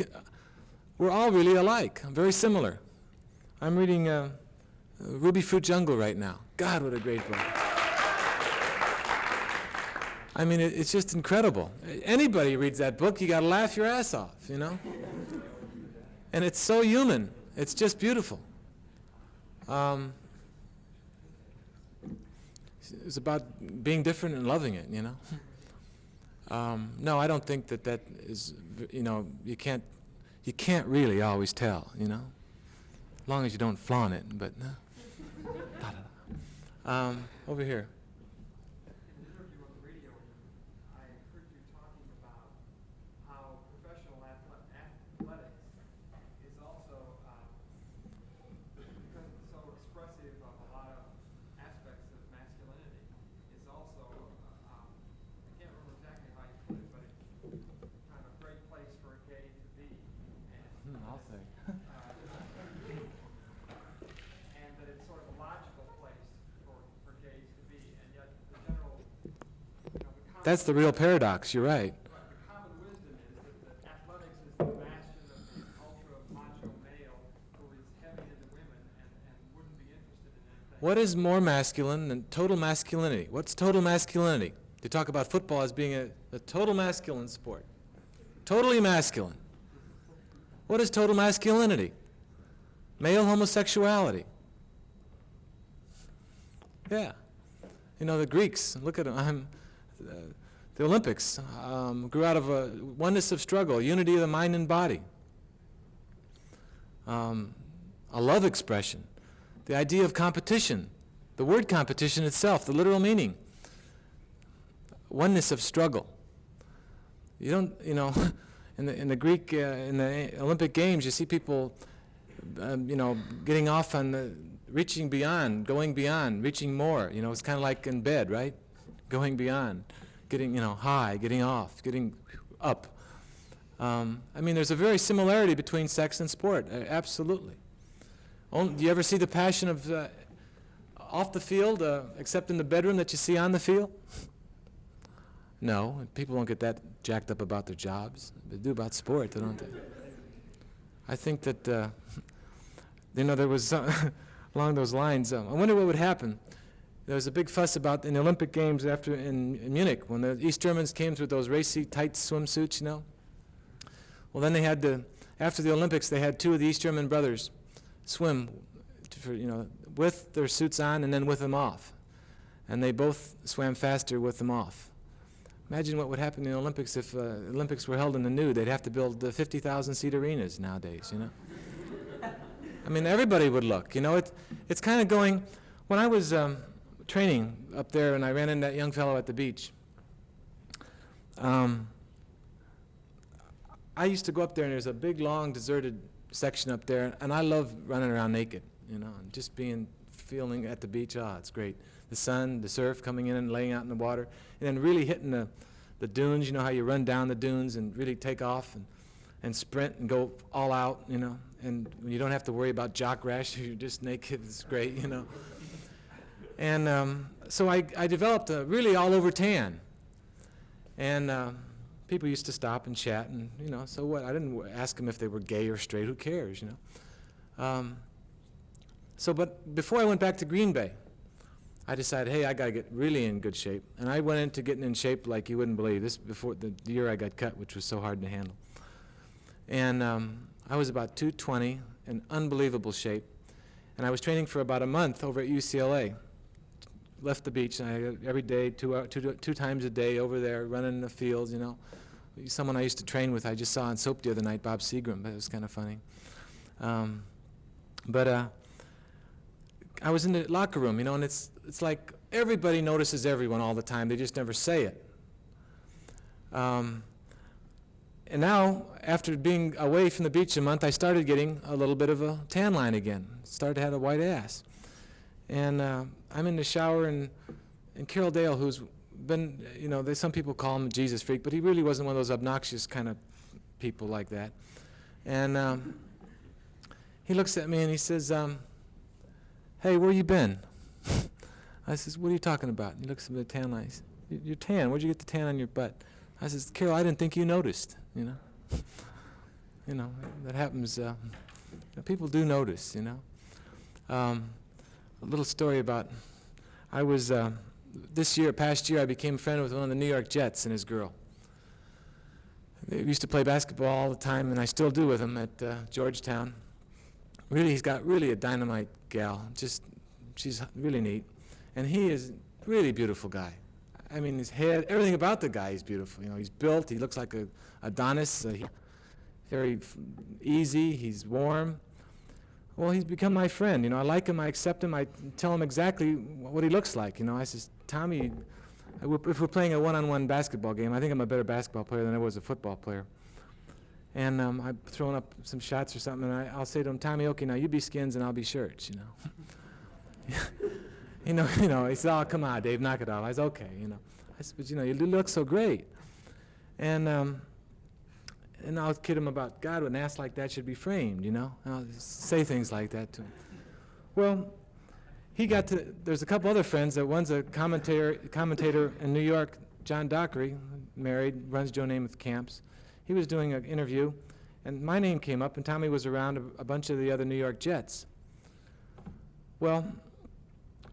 we're all really alike, very similar. I'm reading Ruby Fruit Jungle right now. God, what a great book. I mean, it's just incredible. Anybody reads that book, you gotta laugh your ass off, you know? And it's so human. It's just beautiful. It's about being different and loving it, you know? No, I don't think that is, you know, you can't really always tell, you know? As long as you don't flaunt it, but over here. In an interview on the radio, I heard you talking about how professional athletics is also, because it's so expressive of a lot of aspects of masculinity, is also, I can't remember exactly how you put it, but it's kind of a great place for a gay to be. And, I'll say. and that it's sort of a logical place for gays to be, and yet the general, That's the real paradox, you're right. the common wisdom is that athletics is the bastion of the ultra macho male who is heavy into women and wouldn't be interested in anything. What is more masculine than total masculinity? What's total masculinity? They talk about football as being a total masculine sport. Totally masculine. What is total masculinity? Male homosexuality. Yeah. You know, the Greeks, look at them. The Olympics grew out of a oneness of struggle, unity of the mind and body. A love expression. The idea of competition. The word competition itself, the literal meaning. Oneness of struggle. You don't, you know, in the Greek, in the Olympic Games, you see people, you know, getting off on the, reaching beyond, going beyond, reaching more. You know, it's kind of like in bed, right? Going beyond, getting, you know, high, getting off, getting up. I mean, there's a very similarity between sex and sport, absolutely. Do you ever see the passion of off the field, except in the bedroom, that you see on the field? No, people don't get that jacked up about their jobs. They do about sport, don't they? I think that, you know, there was, along those lines, I wonder what would happen. There was a big fuss about in the Olympic Games after in Munich, when the East Germans came through those racy, tight swimsuits, you know? Well, then they had to, after the Olympics, they had two of the East German brothers swim, you know, with their suits on and then with them off. And they both swam faster with them off. Imagine what would happen in the Olympics if Olympics were held in the nude. They'd have to build 50,000-seat arenas nowadays, you know? I mean, everybody would look, you know? It's kind of going, when I was training up there and I ran into that young fellow at the beach, I used to go up there and there's a big, long, deserted section up there, and I love running around naked, you know, and just feeling at the beach. Ah, it's great. The sun, the surf coming in and laying out in the water, and then really hitting the dunes. You know how you run down the dunes and really take off and sprint and go all out, you know, and you don't have to worry about jock rash. You're just naked. It's great, you know. And so I developed a really all-over tan, and people used to stop and chat, and, you know, so what? I didn't ask them if they were gay or straight. Who cares, you know? But before I went back to Green Bay, I decided, hey, I got to get really in good shape. And I went into getting in shape like you wouldn't believe. This before the year I got cut, which was so hard to handle. And I was about 220, in unbelievable shape. And I was training for about a month over at UCLA. Left the beach, and every day, two times a day over there, running in the fields, you know. Someone I used to train with, I just saw on Soap the other night, Bob Seagram, but it was kind of funny. I was in the locker room, you know, and it's like everybody notices everyone all the time. They just never say it. And now, after being away from the beach a month, I started getting a little bit of a tan line again. Started to have a white ass. And I'm in the shower, and Carol Dale, who's been, you know, some people call him a Jesus freak, but he really wasn't one of those obnoxious kind of people like that. And he looks at me and he says, "Hey, where you been?" I says, "What are you talking about?" He looks at me with the tan eyes. "You're tan. Where'd you get the tan on your butt?" I says, "Carol, I didn't think you noticed, you know." You know, that happens. People do notice, you know. A little story about, I was, past year, I became friend with one of the New York Jets and his girl. They used to play basketball all the time, and I still do with him at Georgetown. Really, he's got really a dynamite gal. She's really neat. And he is a really beautiful guy. I mean, his head, everything about the guy is beautiful. You know, he's built, he looks like a Adonis, very easy, he's warm. Well, he's become my friend. You know, I like him, I accept him, I tell him exactly what he looks like. You know, I says, "Tommy, if we're playing a one-on-one basketball game, I think I'm a better basketball player than I was a football player." And I'm throwing up some shots or something, and I'll say to him, "Tommy, okay, now you be skins and I'll be shirts," you know. You know, he said, "Oh, come on, Dave, knock it off." I said, "Okay," you know. I said, "But you know, you look so great." And I'll kid him about, "God, an ass like that should be framed," you know. I'll say things like that to him. Well, there's a couple other friends. One's a commentator in New York, John Dockery, married, runs Joe Namath camps. He was doing an interview, and my name came up, and Tommy was around a bunch of the other New York Jets. Well,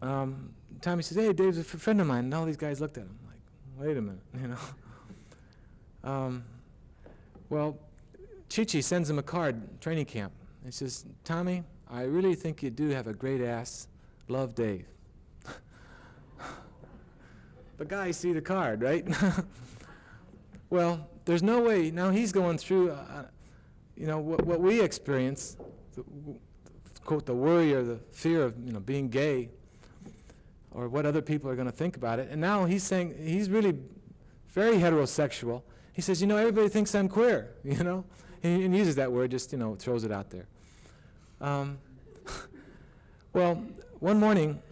Tommy says, "Hey, Dave's a friend of mine," and all these guys looked at him like, "Wait a minute," you know. Well, Chi-Chi sends him a card, training camp. He says, "Tommy, I really think you do have a great ass. Love, Dave." The guys see the card, right? Well, there's no way. Now he's going through, you know, what we experience, quote, the worry or the fear of, you know, being gay, or what other people are going to think about it. And now he's saying he's really very heterosexual. He says, "You know, everybody thinks I'm queer," you know, and uses that word, just, you know, throws it out there. Well, one morning,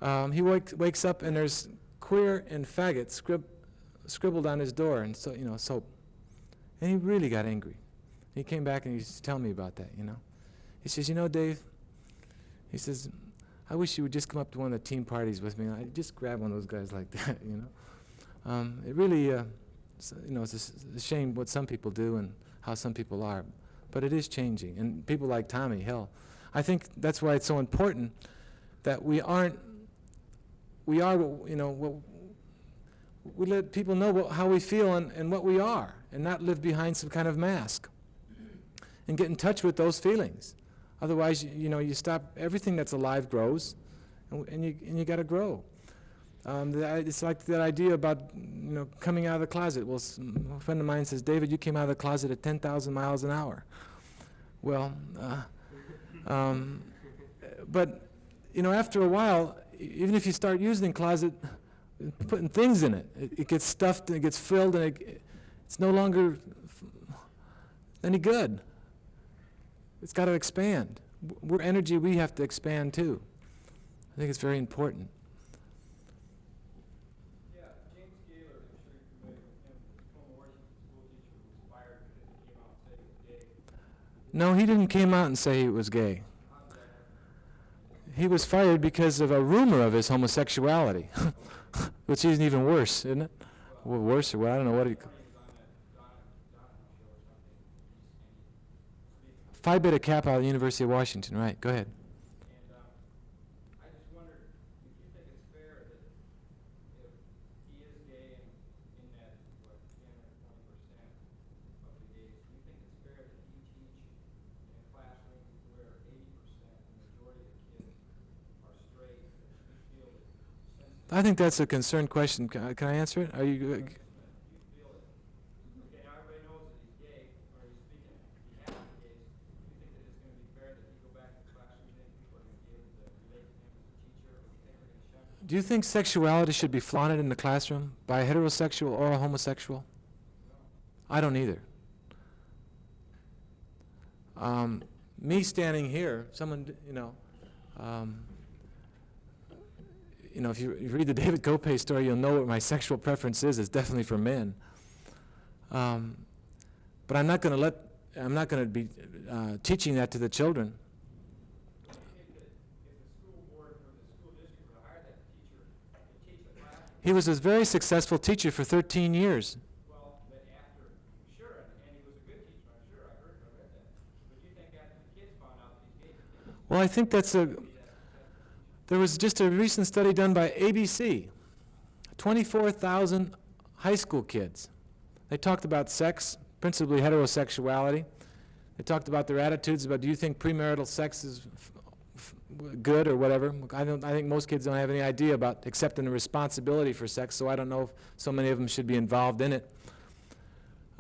he wakes up and there's "queer" and "faggot" scribbled on his door, and so, you know, soap. And he really got angry. He came back and he's telling me about that, you know. He says, "You know, Dave," he says, "I wish you would just come up to one of the team parties with me. I'd just grab one of those guys like that," you know. It really, you know, it's a shame what some people do and how some people are. But it is changing. And people like Tommy, hell, I think that's why it's so important that we are, you know, we let people know how we feel and what we are, and not live behind some kind of mask. And get in touch with those feelings. Otherwise, you know, you stop, everything that's alive grows, and you got to grow. It's like that idea about, you know, coming out of the closet. Well, a friend of mine says, "David, you came out of the closet at 10,000 miles an hour." Well, but, you know, after a while, even if you start using the closet, putting things in it, it gets stuffed and it gets filled, and it's no longer any good. It's got to expand. We're energy, we have to expand too. I think it's very important. Yeah, James Gaylor, I'm sure you're familiar with him. The former Washington school teacher who was fired because he came out and said he was gay. No, he didn't come out and say he was gay. He was fired because of a rumor of his homosexuality, which isn't even worse, isn't it? Well, worse, or what? I don't know what he. Phi Beta Kappa out of the University of Washington, right? Go ahead. And I just wondered if you think it's fair that if he is gay and in that, what, 10 or 20% of the gays, do you think it's fair that he teach in a classroom where 80%, the majority of the kids are straight, that you feel that since I think that's a concerned question. Can I answer it? Are you? you feel that, okay, now everybody knows that he's gay, or he's speaking on behalf of the gays, do you think that it's going to be fair that he go back to the classroom and people are going to be able to relate to him as a teacher, or do you think they're going to shun him? Do you think sexuality should be flaunted in the classroom by a heterosexual or a homosexual? I don't either. Me standing here, someone, you know, if you read the David Kopay story, you'll know what my sexual preference is. It's definitely for men. But But I'm not going to be teaching that to the children. If the school board or the school district would hire that teacher to teach the class, He was a very successful teacher for 13 years. well, but after, sure, and he was a good teacher, I'm sure, I read that. But you think after the kids found out that he's gay, Well, I think there was just a recent study done by ABC, 24,000 high school kids. They talked about sex, principally heterosexuality. They talked about their attitudes about, do you think premarital sex is good or whatever? I think most kids don't have any idea about accepting the responsibility for sex, so I don't know if so many of them should be involved in it.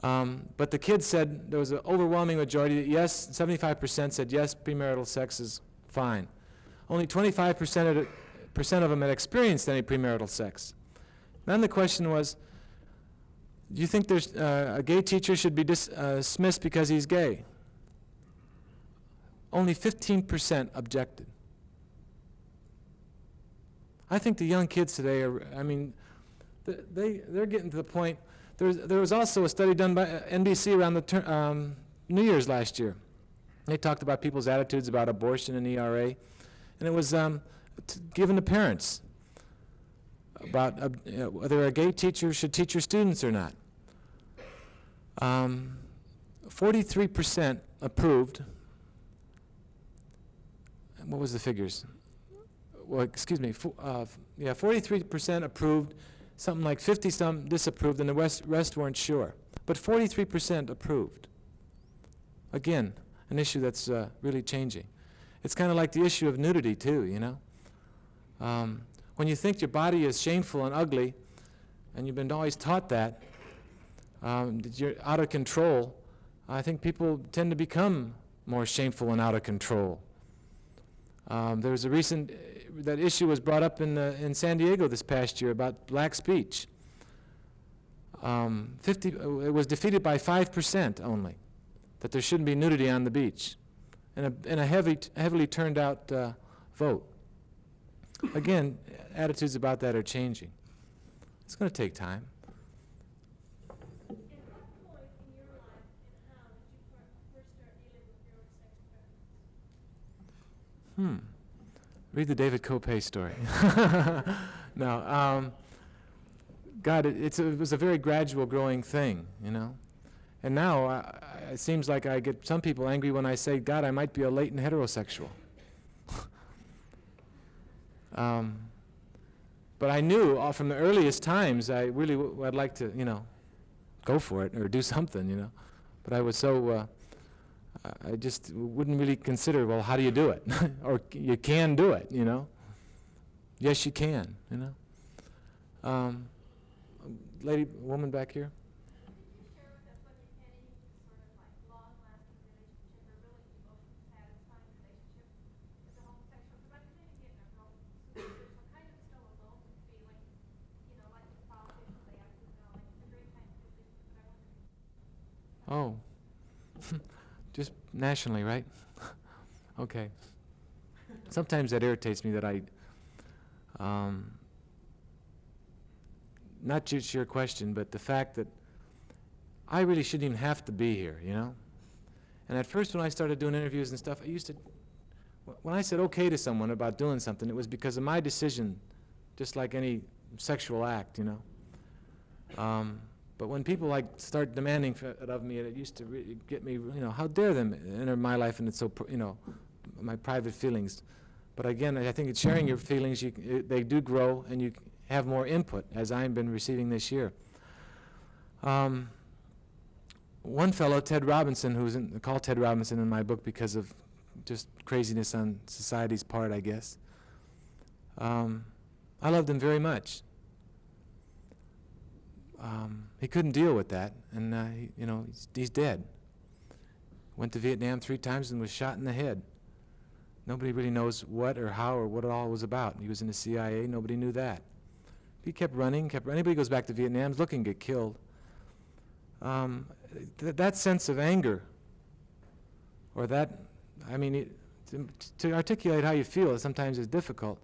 But the kids said, there was an overwhelming majority that yes, 75% said yes, premarital sex is fine. Only 25% of them had experienced any premarital sex. Then the question was, do you think there's a gay teacher should be dismissed because he's gay? Only 15% objected. I think the young kids today are, I mean, they're getting to the point. There was also a study done by NBC around the New Year's last year. They talked about people's attitudes about abortion and ERA, and it was given to parents about whether a gay teacher should teach your students or not. 43% approved. What was the figures? Well, excuse me. 43% approved, something like 50-some disapproved, and the rest weren't sure. But 43% approved. Again, an issue that's really changing. It's kind of like the issue of nudity, too, you know? When you think your body is shameful and ugly, and you've been always taught that you're out of control, I think people tend to become more shameful and out of control. There was a recent, that issue was brought up in San Diego this past year about black speech. It was defeated by 5% only, that there shouldn't be nudity on the beach, in a heavily turned out vote. Again, attitudes about that are changing. It's going to take time. At what point in your life and how did you first start dealing with your own sex preference? Read the David Kopay story. No, God, it was a very gradual growing thing, you know. And now it seems like I get some people angry when I say, God, I might be a latent heterosexual. But I knew from the earliest times I really I'd like to, you know, go for it or do something, you know. But I was so, I just wouldn't really consider, well, how do you do it? Or you can do it, you know. Yes, you can, you know. Woman back here. Could you share with us when you've had any sort of like long-lasting relationship or really emotionally satisfying relationship as a homosexual? Because I can maybe get in a real super kind of still alone with feeling, you know, like the politicians, they have to know, like it's a great time to do this, but I wonder. Oh, just nationally, right? Okay. Sometimes that irritates me that not just your question, but the fact that I really shouldn't even have to be here, you know? And at first when I started doing interviews and stuff, when I said okay to someone about doing something, it was because of my decision, just like any sexual act, you know? But when people like start demanding it of me, it used to really get me, you know, how dare them enter my life and it's so, you know, my private feelings. But again, I think it's sharing your feelings, they do grow and you have more input, as I've been receiving this year. One fellow, Ted Robinson, I call Ted Robinson in my book because of just craziness on society's part, I guess. I loved him very much. He couldn't deal with that, and you know, he's dead. Went to Vietnam 3 times and was shot in the head. Nobody really knows what or how or what it all was about. He was in the CIA, nobody knew that. He kept running, anybody who goes back to Vietnam is looking to get killed. That sense of anger, or that, I mean, to articulate how you feel sometimes is difficult.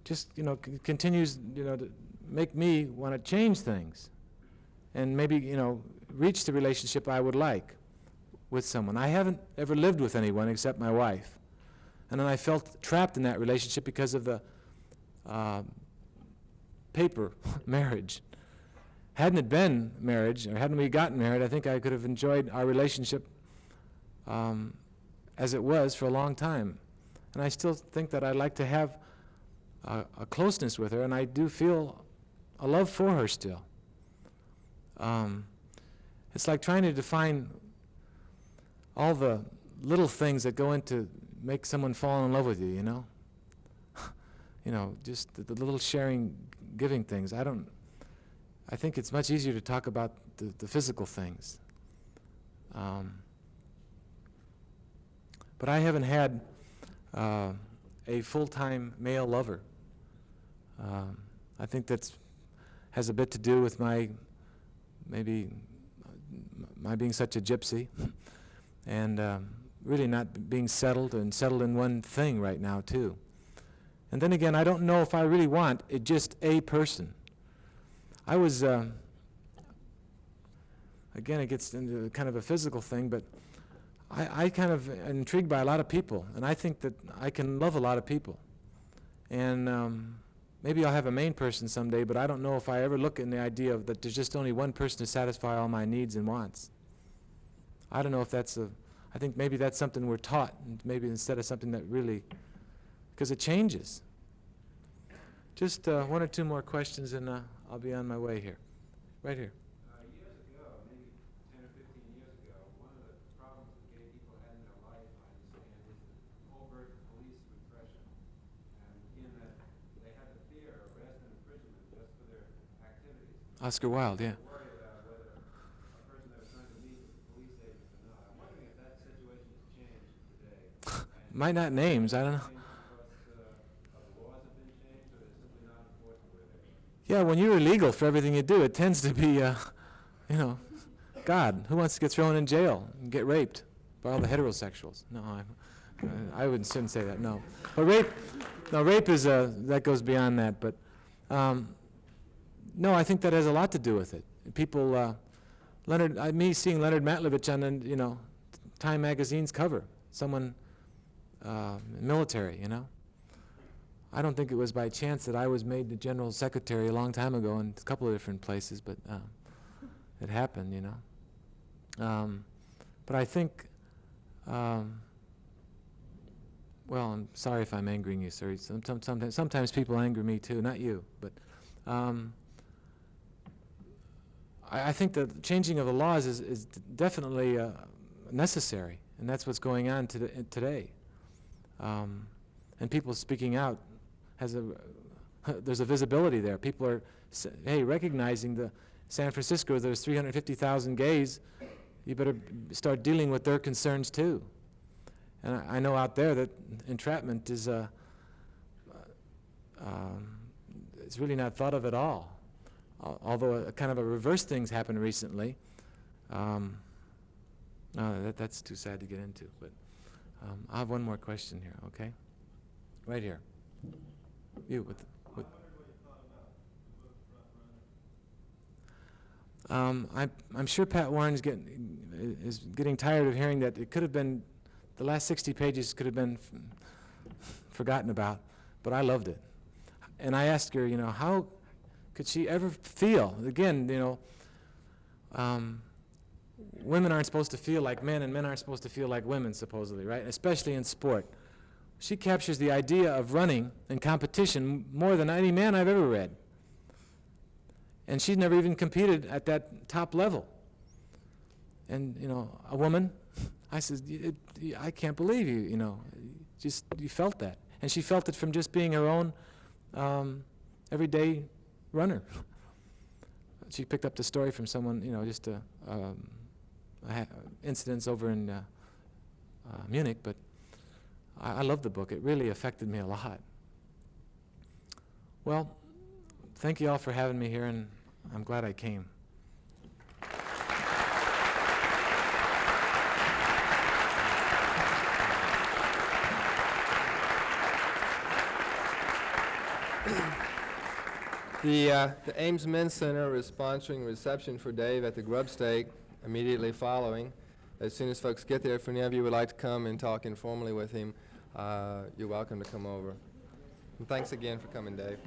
Just, you know, continues, you know, to make me want to change things. and maybe, reach the relationship I would like with someone. I haven't ever lived with anyone except my wife. And then I felt trapped in that relationship because of the paper marriage. Hadn't it been marriage, or hadn't we gotten married, I think I could have enjoyed our relationship as it was for a long time. And I still think that I'd like to have a closeness with her, and I do feel a love for her still. It's like trying to define all the little things that go into make someone fall in love with you, just the little sharing, giving things. I think it's much easier to talk about the physical things. But I haven't had a full-time male lover. I think that's has a bit to do with my being such a gypsy and really not being settled in one thing right now too. And then again, I don't know if I really want just a person. I was, again, it gets into kind of a physical thing, but I kind of am intrigued by a lot of people, and I think that I can love a lot of people. And maybe I'll have a main person someday, but I don't know if I ever look in the idea of that there's just only one person to satisfy all my needs and wants. I don't know if that's I think maybe that's something we're taught, and maybe instead of something that really, because it changes. Just one or two more questions, and I'll be on my way here. Right here. Years ago, maybe 10 or 15 years ago, one of the problems that gay people had in their life, I understand, was the overt police repression. And in that they had the fear of arrest and imprisonment just for their activities. Oscar Wilde, yeah. Worried about whether a person they were trying to meet was a police agent or not. I'm wondering if that situation has changed today. Might not names, I don't know. Yeah, when you're illegal for everything you do, it tends to be, God, who wants to get thrown in jail and get raped by all the heterosexuals? No, I shouldn't say that, no. But rape is, that goes beyond that, but no, I think that has a lot to do with it. People, me seeing Leonard Matlovich on, Time magazine's cover, someone military, I don't think it was by chance that I was made the general secretary a long time ago in a couple of different places, but it happened, But I think, well, I'm sorry if I'm angering you, sir. Sometimes people anger me too, not you, but I think the changing of the laws is definitely necessary, and that's what's going on today. And people speaking out there's a visibility there. People are, recognizing the San Francisco, there's 350,000 gays. You better start dealing with their concerns too. And I know out there that entrapment is it's really not thought of at all. Although a kind of a reverse thing's happened recently. That's too sad to get into. But I have one more question here. Okay, right here. You with. I'm sure Pat Warren is getting tired of hearing that it could have been, the last 60 pages could have been forgotten about, but I loved it. And I asked her, how could she ever feel, again, women aren't supposed to feel like men, and men aren't supposed to feel like women, supposedly, right? Especially in sport. She captures the idea of running and competition more than any man I've ever read. And she's never even competed at that top level. And, a woman, I said, I can't believe you, you felt that. And she felt it from just being her own everyday runner. She picked up the story from someone, just incidents over in Munich, but I love the book. It really affected me a lot. Well, thank you all for having me here, and I'm glad I came. The Ames Men's Center is sponsoring a reception for Dave at the Grub Steak immediately following. As soon as folks get there, if any of you would like to come and talk informally with him, you're welcome to come over. And thanks again for coming, Dave.